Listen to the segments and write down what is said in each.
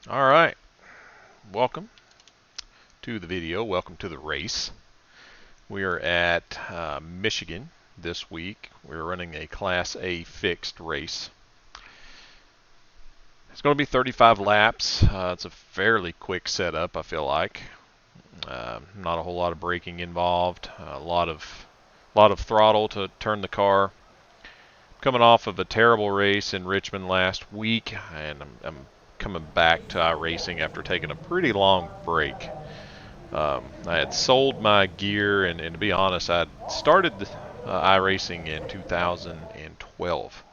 All right, welcome to the video. Welcome to the race. We are at Michigan this week. We're running a Class A fixed race. It's going to be 35 laps. It's a fairly quick setup, I feel like. Not a whole lot of braking involved. A lot of throttle to turn the car. Coming off of a terrible race in Richmond last week, and I'm coming back to iRacing after taking a pretty long break. I had sold my gear, and to be honest, I started iRacing in 2012.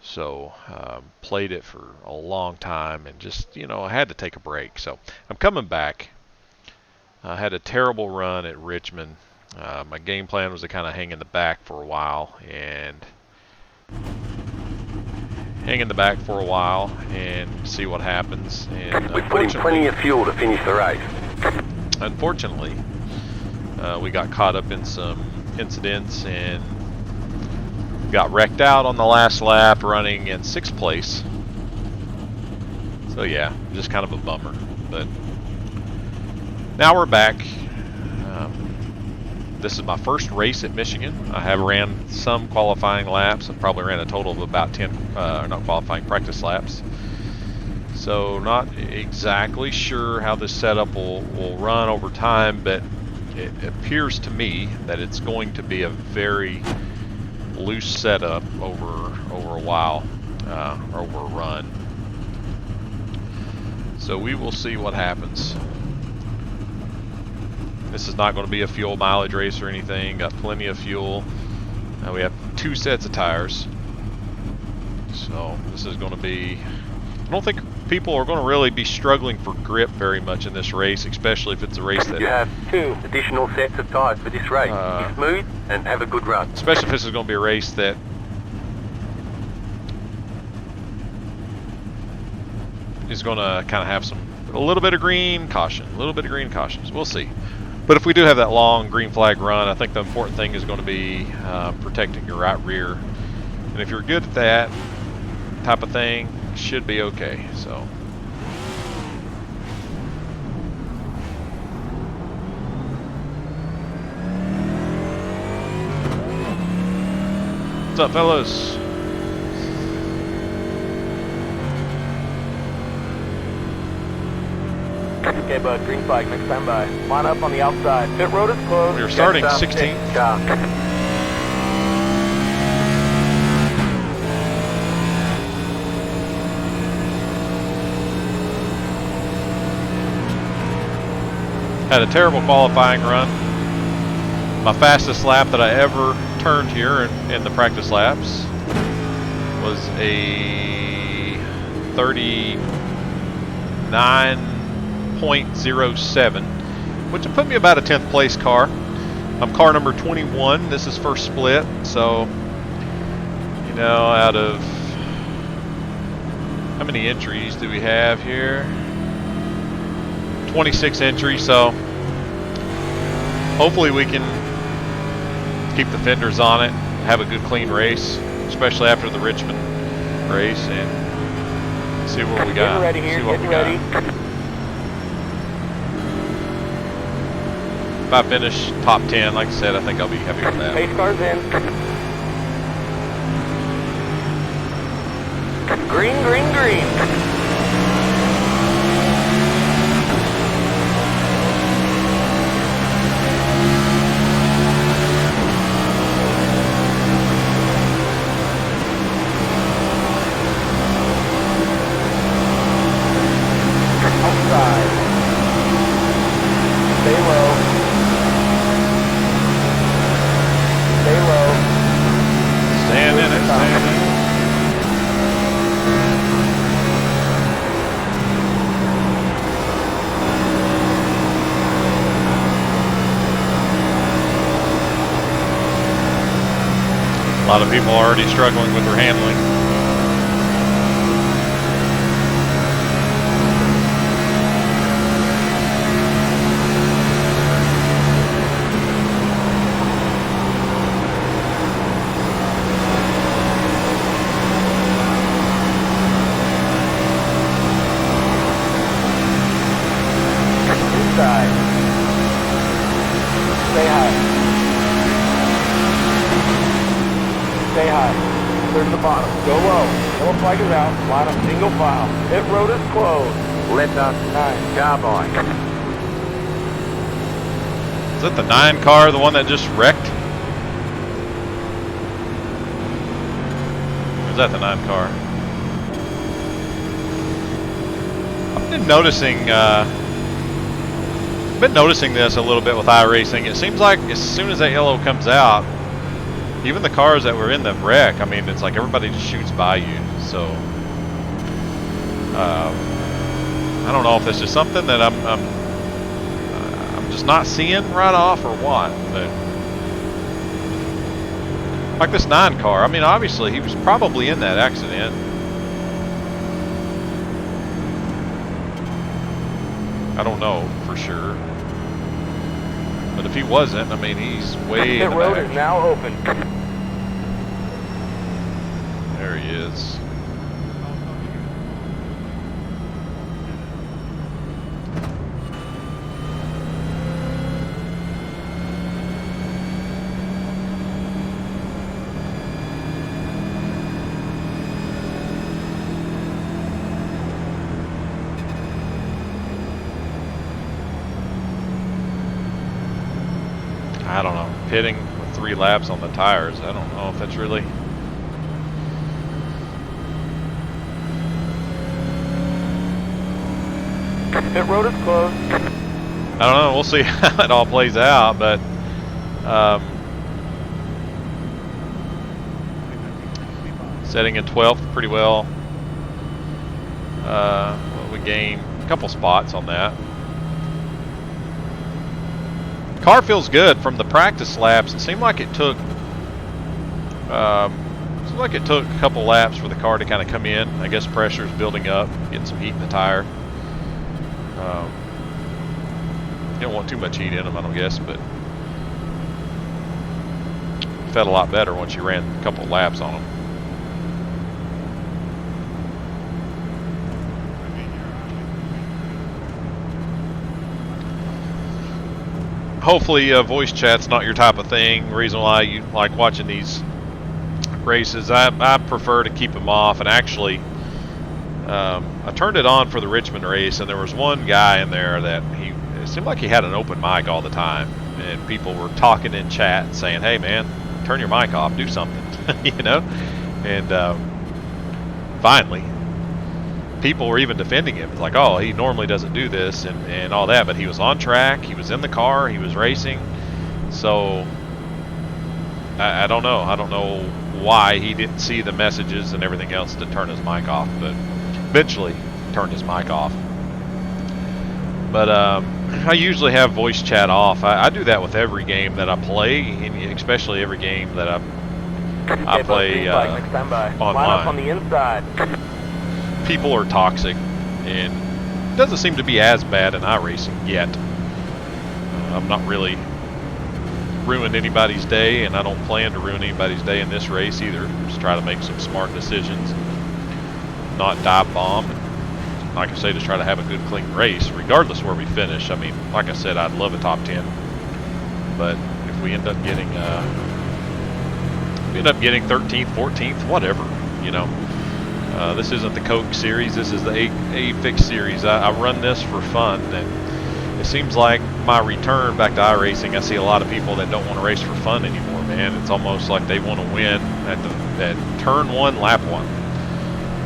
So played it for a long time, and just, I had to take a break. So I'm coming back. I had a terrible run at Richmond. My game plan was to kind of hang in the back for a while, and see what happens. And we put in plenty of fuel to finish the race. Unfortunately, we got caught up in some incidents and got wrecked out on the last lap, running in 6th place. So yeah, just kind of a bummer. But now we're back. This is my first race at Michigan. I have ran some qualifying laps. I probably ran a total of about 10, not qualifying, practice laps. So not exactly sure how this setup will run over time, but it appears to me that it's going to be a very loose setup over a while, over a run. So we will see what happens. This is not going to be a fuel mileage race or anything. Got plenty of fuel. We have 2 sets of tires. So this is going to be... I don't think people are going to really be struggling for grip very much in this race, especially if it's a race that... You have 2 additional sets of tires for this race. Be smooth and have a good run. Especially if this is going to be a race that is going to kind of have a little bit of green caution, So we'll see. But if we do have that long green flag run, I think the important thing is going to be protecting your right rear. And if you're good at that type of thing, should be okay. So what's up, fellas? Okay, bud, green flag, next time by. Line up on the outside. Pit road is closed. We're starting 16th. Had a terrible qualifying run. My fastest lap that I ever turned here in the practice laps was a 39.07, which would put me about a 10th place car. I'm car number 21. This is first split, so out of how many entries do we have here? 26 entries, so hopefully we can keep the fenders on it, have a good clean race, especially after the Richmond race, and see what we got. Getting ready here, getting ready. If I finish top 10, like I said, I think I'll be happy with that. Pace cars in. Green, green, green. A lot of people are already struggling with their handling. flag is out. Line up single file. Pit road is closed. Letter 9. carbine. Is that the 9 car, the one that just wrecked? Or is that the 9 car? I've been noticing this a little bit with iRacing. It seems like as soon as that yellow comes out, even the cars that were in the wreck, I mean, it's like everybody just shoots by you. So I don't know if it's just something that I'm just not seeing right off or what. But like this 9 car, I mean, obviously he was probably in that accident. I don't know for sure. But if he wasn't, I mean, he's way in the Pit road back. is now open. There he is. I don't know. Pitting with 3 laps on the tires. I don't know if that's really. Pit road is closed. I don't know. We'll see how it all plays out, but setting in 12th pretty well. We gained a couple spots on that. Car feels good from the practice laps. It seemed like it took a couple laps for the car to kind of come in. I guess pressure is building up, getting some heat in the tire. You don't want too much heat in them, I don't guess, but felt a lot better once you ran a couple laps on them. Hopefully voice chat's not your type of thing. The reason why you like watching these races, I prefer to keep them off. And actually, I turned it on for the Richmond race, and there was one guy in there that it seemed like he had an open mic all the time, and people were talking in chat and saying, "Hey man, turn your mic off, do something," you know. And finally, people were even defending him. It's like, oh, he normally doesn't do this and all that, but he was on track, he was in the car, he was racing. So I don't know. I don't know why he didn't see the messages and everything else to turn his mic off, but eventually turned his mic off. But I usually have voice chat off. I do that with every game that I play, and especially every game that I play online. Line up on the inside. People are toxic, and it doesn't seem to be as bad in iRacing yet. I'm not really ruining anybody's day, and I don't plan to ruin anybody's day in this race either. Just try to make some smart decisions, not dive bomb, and like I say, just try to have a good, clean race, regardless where we finish. I mean, like I said, I'd love a top 10, but if we end up getting 13th, 14th, whatever, you know. This isn't the Coke series. This is the A-Fix series. I run this for fun, and it seems like my return back to iRacing, I see a lot of people that don't want to race for fun anymore, man. It's almost like they want to win at turn 1, lap 1.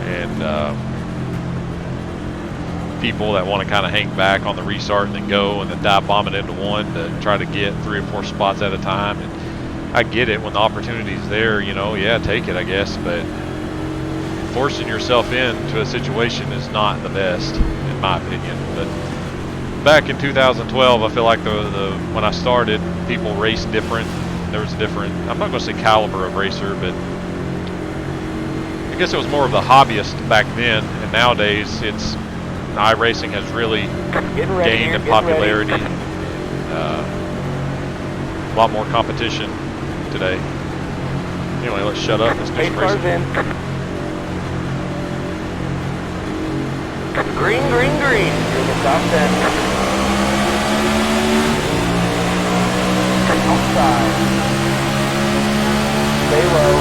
And people that want to kind of hang back on the restart and then go and then dive bomb it into one to try to get 3 or 4 spots at a time. And I get it when the opportunity's there, you know, yeah, take it, I guess, but forcing yourself into a situation is not the best, in my opinion. But back in 2012, I feel like when I started, people raced different. There was a different, I'm not going to say caliber of racer, but I guess it was more of the hobbyist back then, and nowadays it's iRacing has really gained in popularity. A lot more competition today. Anyway, let's shut up. Let's do some racing. Green, green, green. You're the top 10. Outside. Stay low.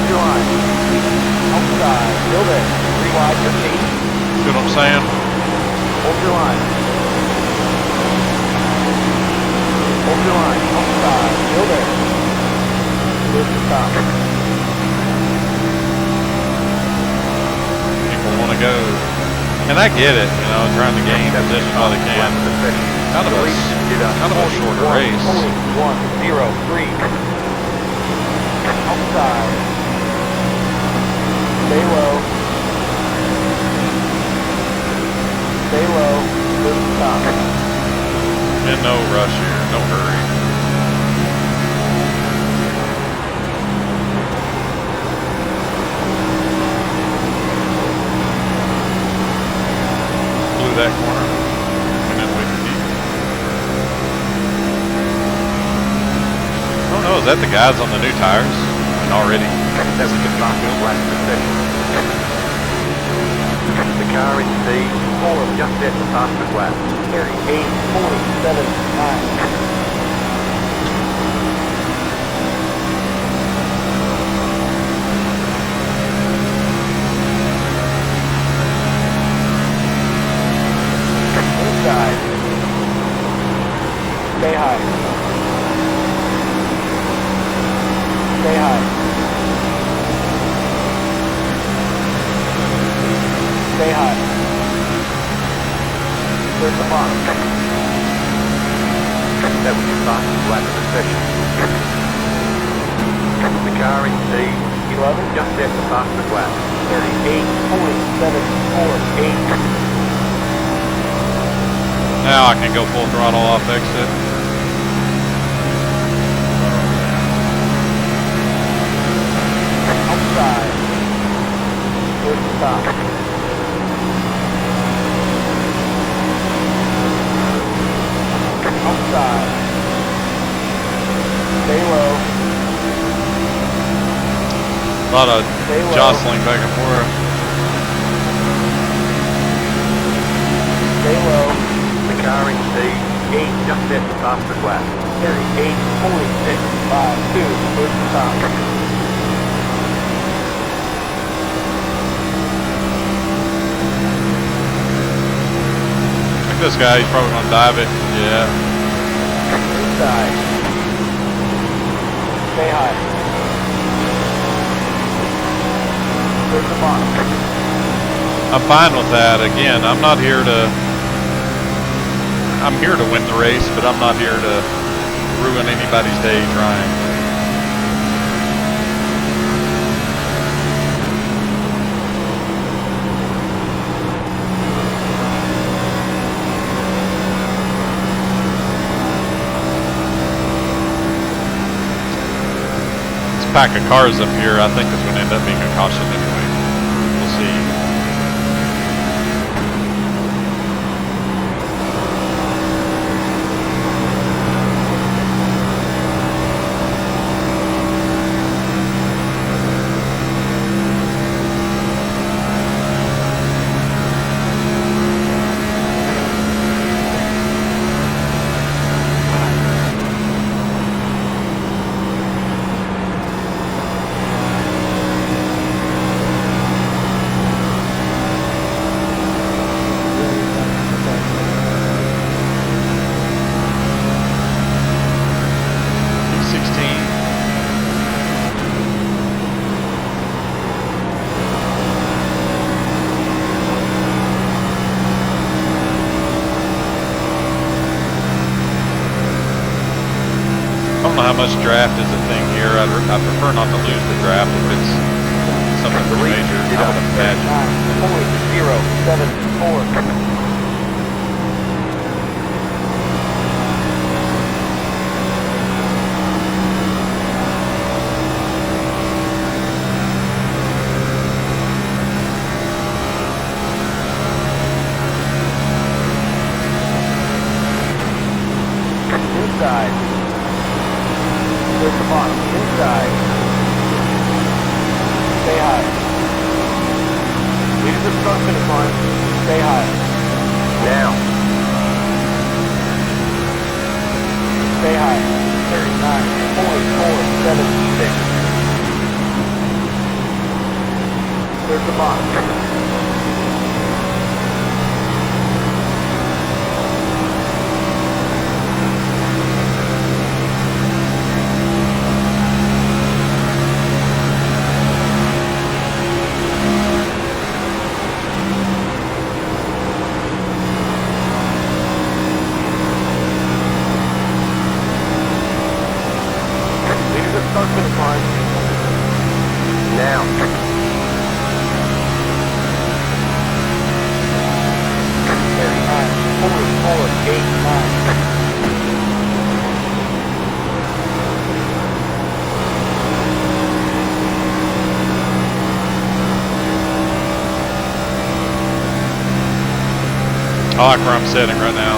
your line. Outside. Still there. 3 wide, just 8. See what I'm saying? Hold your line. Hold your line. Outside. Still there. Close to stop. People want to go. And I get it, you know, trying to gain position while they can. Kind of a shorter race. 1-0-3. Outside. Stay low. Stay low. Good stop. And no rush here, no hurry. Blew that corner. And then we can keep. I don't know, is that the guys on the new tires? And already? That was the fastest lap of the session. The car in C4 just set the fastest lap. 38.7. Inside. Stay high. Stay high. Stay high. There's the box. That was the fastest lap of the session. The car in C11 just set the fastest lap. 38.748. Now I can go full throttle off exit. Outside. There's the stop. Outside. Stay low. A lot of Stay low. jostling back and forth. Stay low. The car in C8 just set the fastest lap. 38.652. There's the stop. This guy, he's probably gonna dive it. Yeah. Inside. Stay high. There's the box. I'm fine with that. Again, I'm not here to. I'm here to win the race, but I'm not here to ruin anybody's day trying. Pack of cars up here, I think is going to end up being a caution anyway. We'll see. I don't know how much draft is a thing here. I prefer not to lose the draft if it's something major. I would imagine. 9.074. Inside. There's the box. Inside. Stay high. Lead to the start finish line. Stay high. Now. Stay high. 39.476. There's the bottom. Start finish line. Now. Very high. Forward, gate 9. I like where I'm setting right now.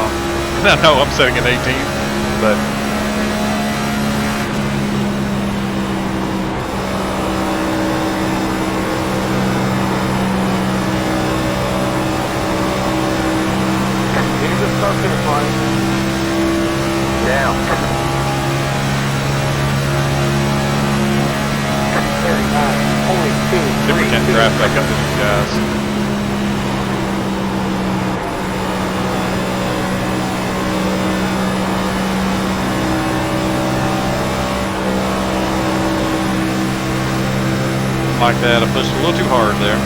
I know I'm setting at 18, but Start finish line. Now. Very high. Only 2, if we 3, can't 2. draft back up to these guys. Like that, I pushed a little too hard there.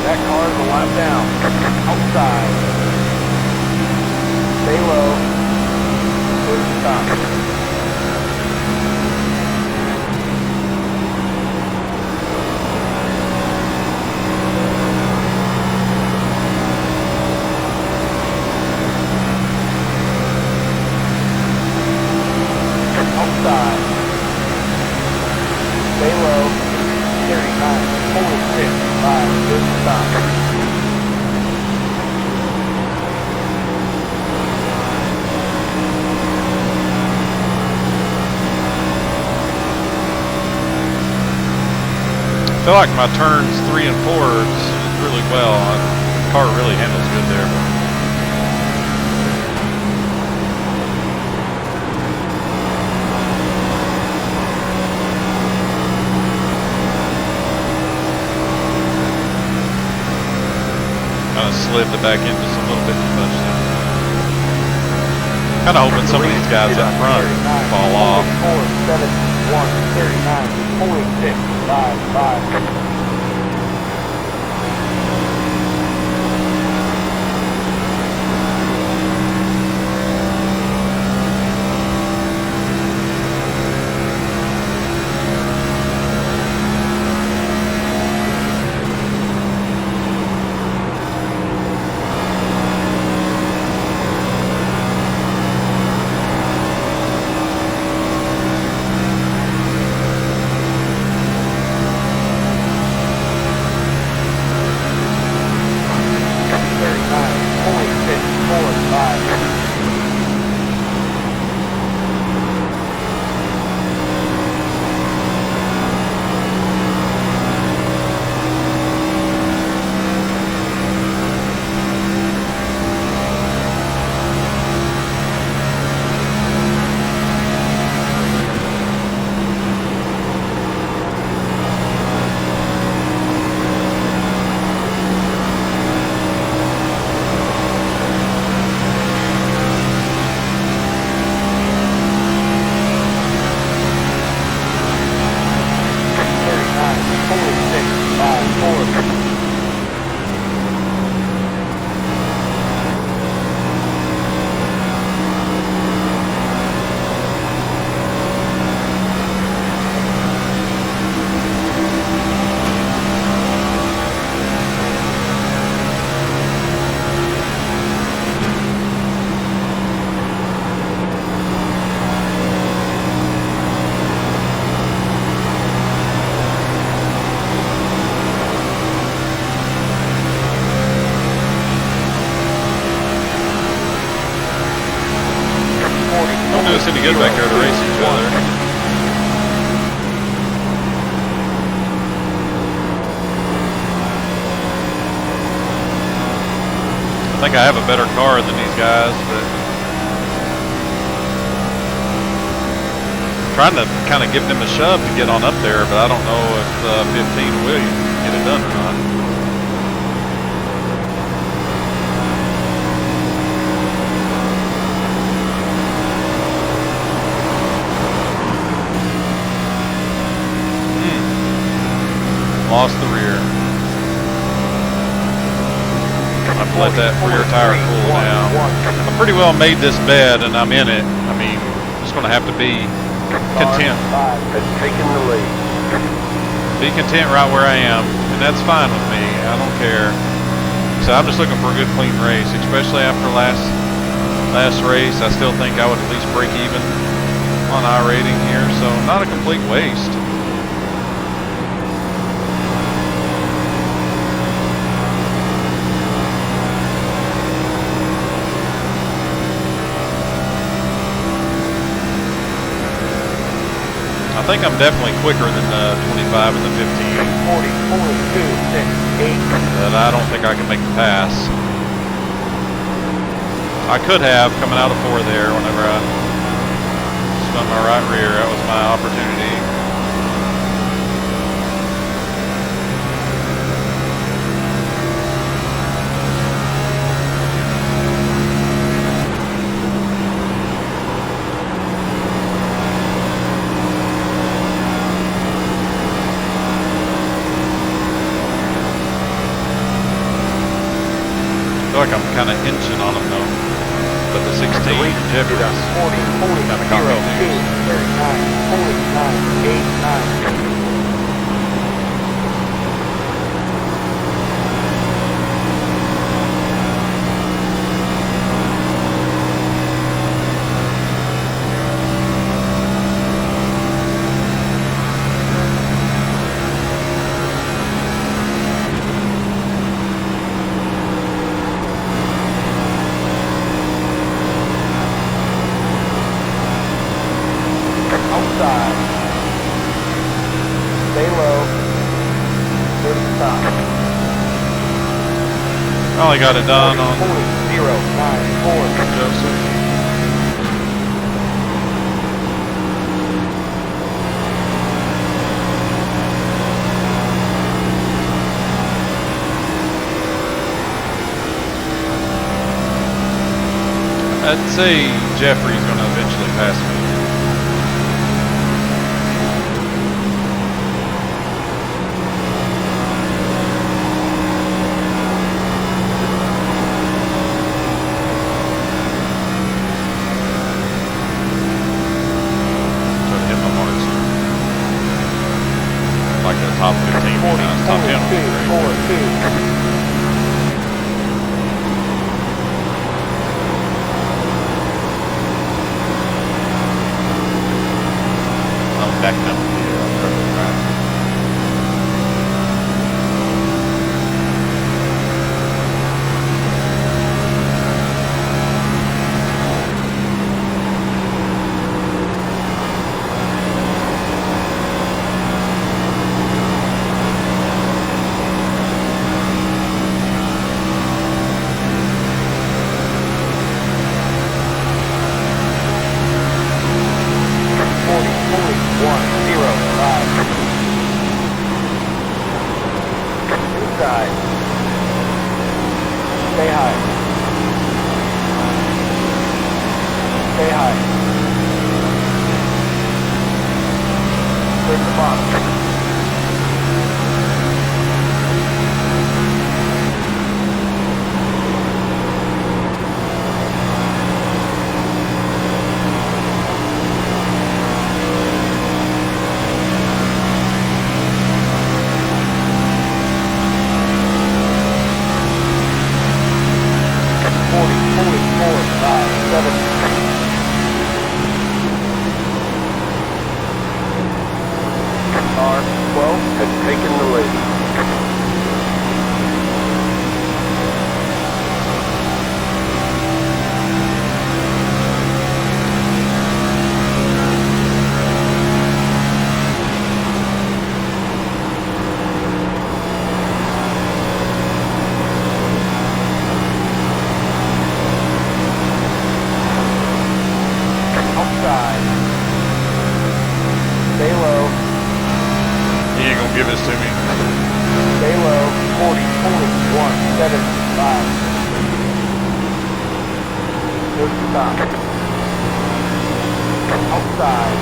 That car is a lap down. Outside. Stay low. Good stop. Outside. Stay low. Carry 9. Hold 6. 5. Good stop. I feel like my turns 3 and 4 is really well. The car really handles good there. Kind of slid the back end just a little bit too much there. Kind of hoping some of these guys up front fall off. 4, 7, 1, carry 9, holding 6, 5, 5. think I have a better car than these guys, but I'm trying to kind of give them a shove to get on up there, but I don't know if 15 will get it done or not. Lost the rear. I've let that rear tire cool now. I pretty well made this bed and I'm in it. I mean, I'm just going to have to be content. Taking the lead. Be content right where I am, and that's fine with me. I don't care. So I'm just looking for a good clean race, especially after last race. I still think I would at least break even on iRating here, so not a complete waste. I think I'm definitely quicker than the 25 and the 15. 40, 42, 6, 8. But I don't think I can make the pass. I could have coming out of 4 there whenever I spun my right rear. That was my opportunity. I feel like I'm kind of inching on them though. But the 16, Jeffries, 40, 40, kind of 0, caught 2, me too. 39, 49, 8, 9. Outside. Stay low. Clear to stop. I only got it done on 40, 0, 9, 4. Joseph. I'd say Jeffrey's going to eventually pass me. Like a top 15, 40, top 10 would be great. 4, 2. I'm back up here on purple track. Inside. Stay high. Stay high. Clear the bottom. Car Give this to me. Stay low. 40, 175. Good stop. Outside.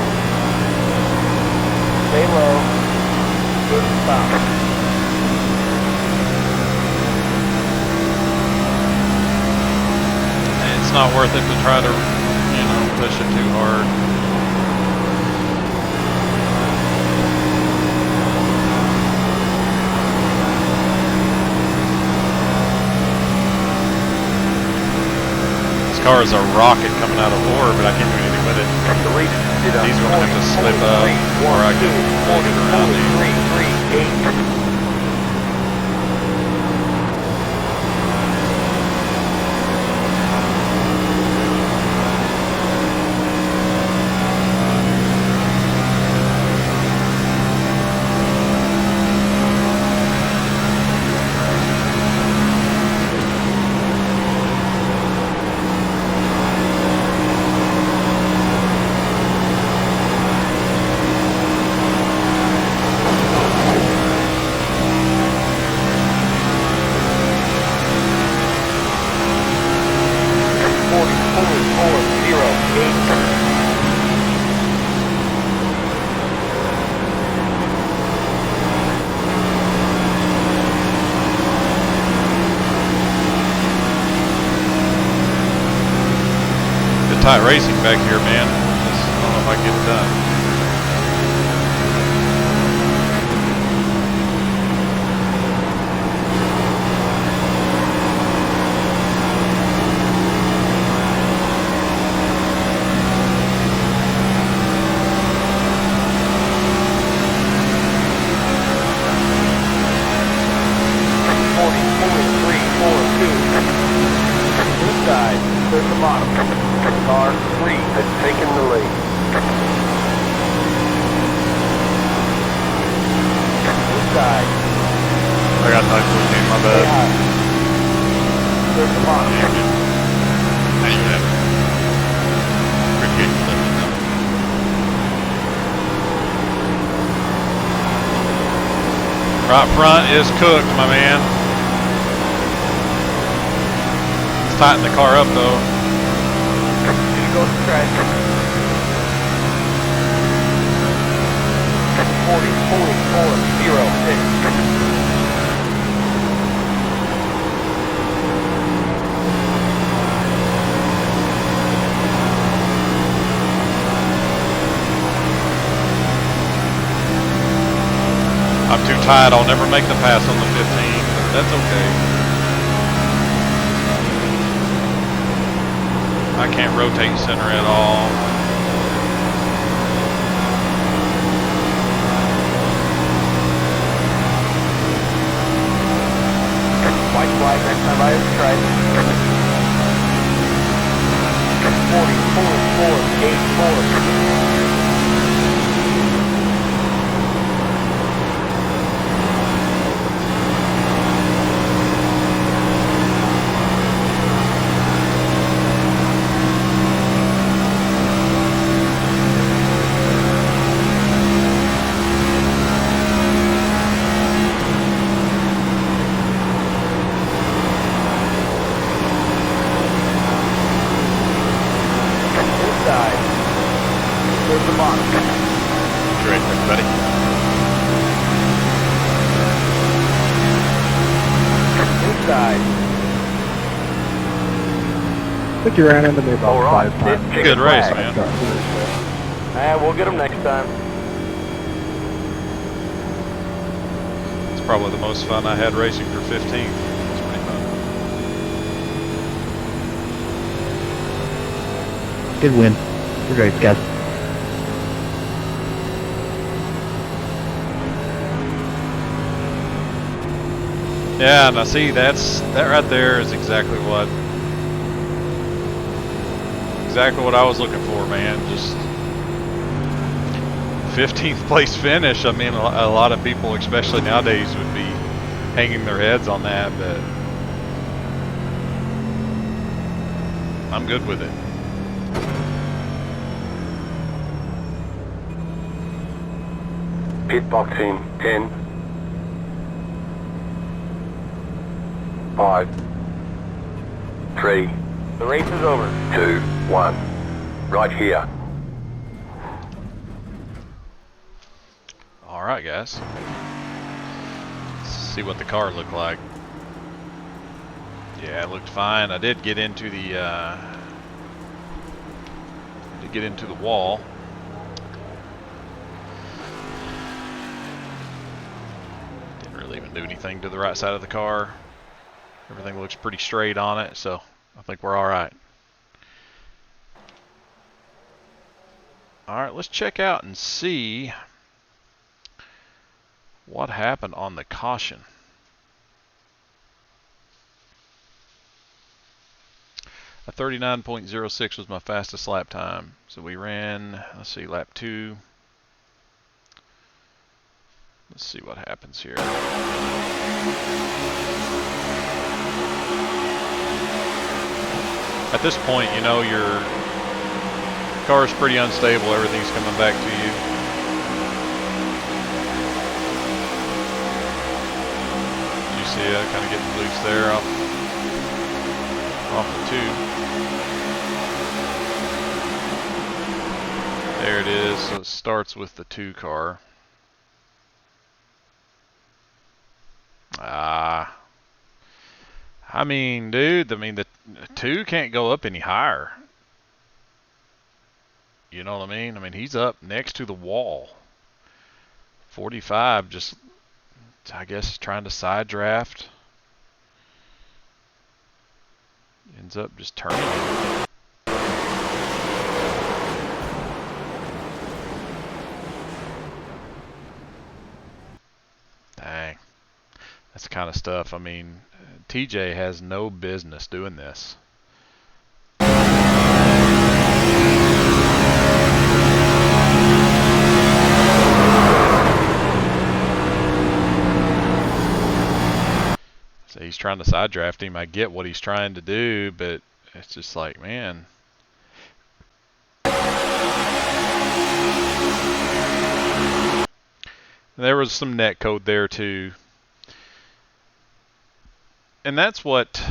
Stay low. Good stop. It's not worth it to try to, push it too hard. This car is a rocket coming out of orbit. I can't do anything with it. He's going to have to slip up or I can hold it around him. Tight racing back here, man. Just, I don't know if I can get it done. There's the bottom. Car 3 has taken the lead. Inside. I got tight 14, my bad. There's the bottom. How you have? Pretty good. Right front is cooked, my man. Let's tighten the car up though. Go straight. 40, 406. I'm too tight. I'll never make the pass on the 15, but that's okay. I can't rotate center at all. White flag next time I have tried. 40, 4, 4, 8, 4. There's the bottom. Great, everybody. Inside. I think you ran into me about 5 times. Good race, man. We'll get them next time. It's probably the most fun I had racing for 15. It's pretty fun. Good win. Good race, guys. Yeah, now see, that right there is exactly what I was looking for, man. Just 15th place finish. I mean, a lot of people, especially nowadays, would be hanging their heads on that, but I'm good with it. Pit box in 10, 5, 3, The race is over. 2, 1. Right here. All right, guys. Let's see what the car looked like. Yeah, it looked fine. I did get into the wall. Didn't really even do anything to the right side of the car. Everything looks pretty straight on it, so I think we're all right. All right, let's check out and see what happened on the caution. A 39.06 was my fastest lap time. So we ran, let's see, lap 2. Let's see what happens here. At this point, you know your car is pretty unstable. Everything's coming back to you. You see it kind of getting loose there off the 2. There it is. So it starts with the 2 car. I mean, dude, the 2 can't go up any higher. You know what I mean? I mean, he's up next to the wall. 45 just, I guess, trying to side draft. Ends up just turning. Dang. That's the kind of stuff, I mean, TJ has no business doing this. So he's trying to side draft him. I get what he's trying to do, but it's just like, man. There was some net code there too. And that's what,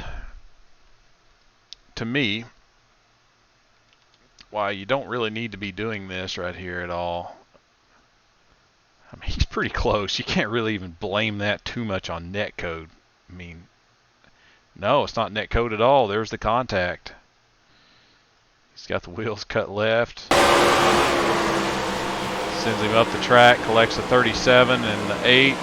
to me, why you don't really need to be doing this right here at all. I mean, he's pretty close. You can't really even blame that too much on net code. I mean, no, it's not net code at all. There's the contact. He's got the wheels cut left. Sends him up the track, collects a 37 and the 8.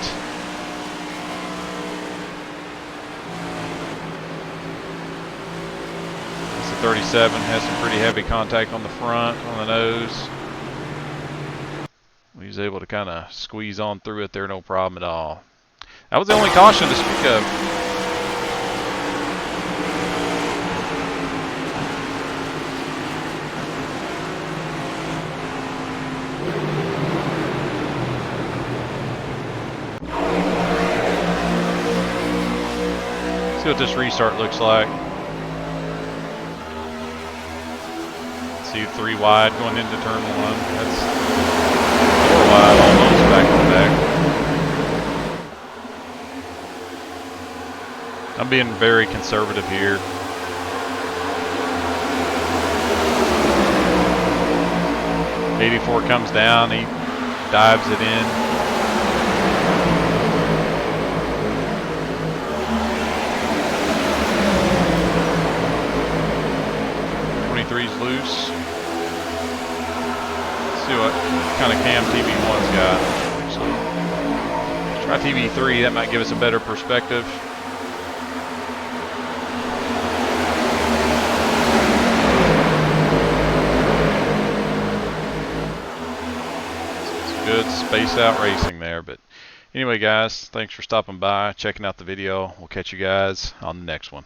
It's a 37, has some pretty heavy contact on the front, on the nose. He's able to kind of squeeze on through it there, no problem at all. That was the only caution to speak of. See what this restart looks like. See 3 wide going into turn 1. That's 4 wide almost back to back. I'm being very conservative here. '84 comes down, he dives it in. 23's loose. Let's see what kind of cam TV1's got. Actually, let's try TV3, that might give us a better perspective. Good space out racing there. But anyway, guys, thanks for stopping by, checking out the video. We'll catch you guys on the next one.